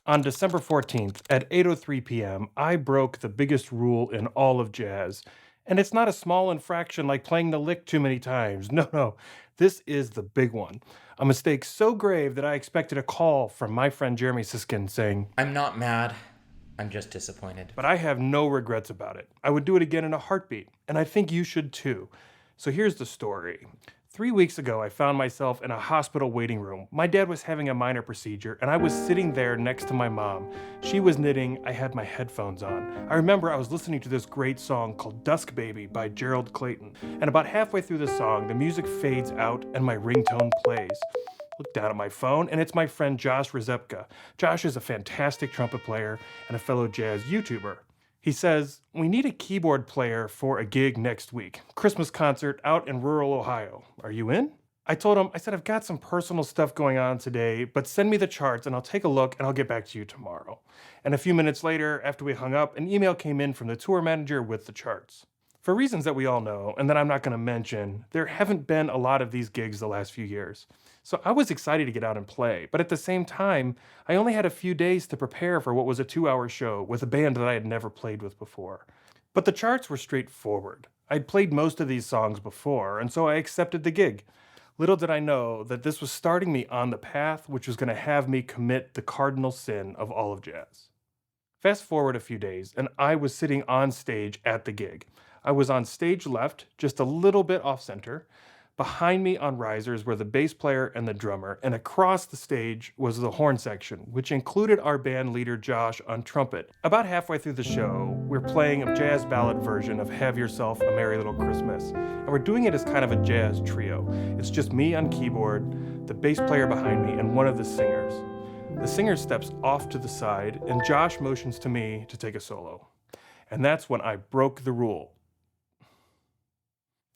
On December 14th at 8:03 p.m., I broke the biggest rule in all of jazz. And it's not a small infraction like playing the lick too many times. No, no. This is the big one. A mistake so grave that I expected a call from my friend Jeremy Siskin saying, I'm not mad. I'm just disappointed. but I have no regrets about it. I would do it again in a heartbeat, and I think you should too. So here's the story. 3 weeks ago, I found myself in a hospital waiting room. My dad was having a minor procedure, and I was sitting there next to my mom. She was knitting, I had my headphones on. I remember I was listening to this great song called Dusk Baby by Gerald Clayton, and about halfway through the song, the music fades out and my ringtone plays. Look down at my phone, and it's my friend Josh Rzepka. Josh is a fantastic trumpet player and a fellow jazz YouTuber. He says, we need a keyboard player for a gig next week. Christmas concert out in rural Ohio. Are you in? I told him, I said, I've got some personal stuff going on today, but send me the charts and I'll take a look and I'll get back to you tomorrow. And a few minutes later, after we hung up, an email came in from the tour manager with the charts. For reasons that we all know, and that I'm not going to mention, there haven't been a lot of these gigs the last few years. So I was excited to get out and play, but at the same time, I only had a few days to prepare for what was a 2-hour show with a band that I had never played with before. But the charts were straightforward. I'd played most of these songs before, and so I accepted the gig. Little did I know that this was starting me on the path which was going to have me commit the cardinal sin of all of jazz. Fast forward a few days, and I was sitting on stage at the gig. I was on stage left, just a little bit off center. Behind me on risers were the bass player and the drummer, and across the stage was the horn section, which included our band leader Josh on trumpet. About halfway through the show, we're playing a jazz ballad version of Have Yourself a Merry Little Christmas, and we're doing it as kind of a jazz trio. It's just me on keyboard, the bass player behind me, and one of the singers. The singer steps off to the side, and Josh motions to me to take a solo. And that's when I broke the rule.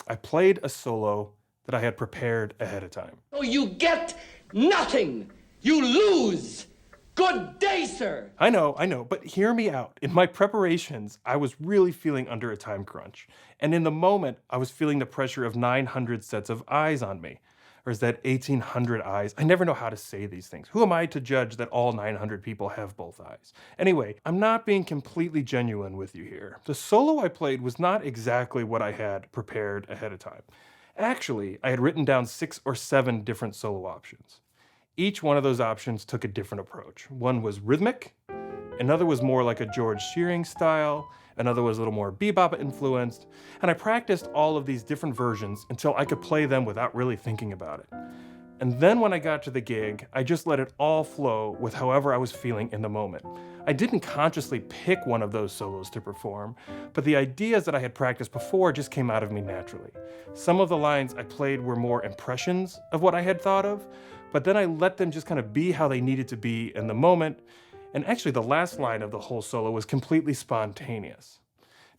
I played a solo that I had prepared ahead of time. Oh, you get nothing. You lose. Good day, sir. I know, but hear me out. In my preparations, I was really feeling under a time crunch. And in the moment, I was feeling the pressure of 900 sets of eyes on me. Or is that 1,800 eyes? I never know how to say these things. Who am I to judge that all 900 people have both eyes? Anyway, I'm not being completely genuine with you here. The solo I played was not exactly what I had prepared ahead of time. Actually, I had written down 6 or 7 different solo options. Each one of those options took a different approach. One was rhythmic, another was more like a George Shearing style, another was a little more bebop influenced, and I practiced all of these different versions until I could play them without really thinking about it. And then when I got to the gig, I just let it all flow with however I was feeling in the moment. I didn't consciously pick one of those solos to perform, but the ideas that I had practiced before just came out of me naturally. Some of the lines I played were more impressions of what I had thought of, but then I let them just kind of be how they needed to be in the moment. And actually, the last line of the whole solo was completely spontaneous.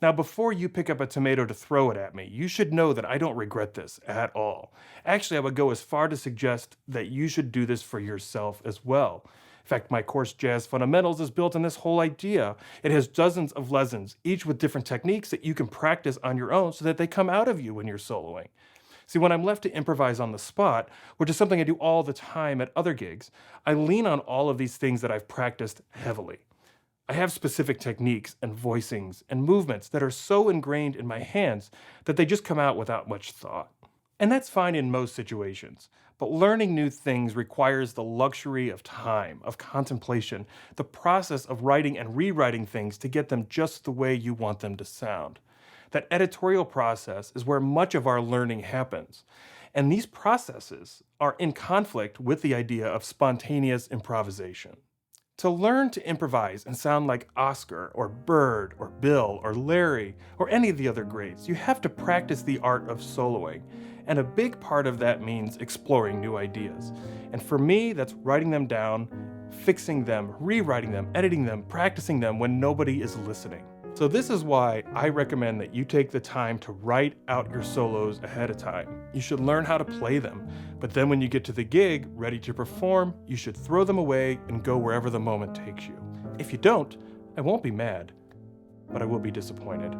Now, before you pick up a tomato to throw it at me, you should know that I don't regret this at all. Actually, I would go as far to suggest that you should do this for yourself as well. In fact, my course Jazz Fundamentals is built on this whole idea. It has dozens of lessons, each with different techniques that you can practice on your own so that they come out of you when you're soloing. See, when I'm left to improvise on the spot, which is something I do all the time at other gigs, I lean on all of these things that I've practiced heavily. I have specific techniques and voicings and movements that are so ingrained in my hands that they just come out without much thought. And that's fine in most situations, but learning new things requires the luxury of time, of contemplation, the process of writing and rewriting things to get them just the way you want them to sound. That editorial process is where much of our learning happens. And these processes are in conflict with the idea of spontaneous improvisation. To learn to improvise and sound like Oscar or Bird or Bill or Larry or any of the other greats, you have to practice the art of soloing. And a big part of that means exploring new ideas. And for me, that's writing them down, fixing them, rewriting them, editing them, practicing them when nobody is listening. So this is why I recommend that you take the time to write out your solos ahead of time. You should learn how to play them, but then when you get to the gig, ready to perform, you should throw them away and go wherever the moment takes you. If you don't, I won't be mad, but I will be disappointed.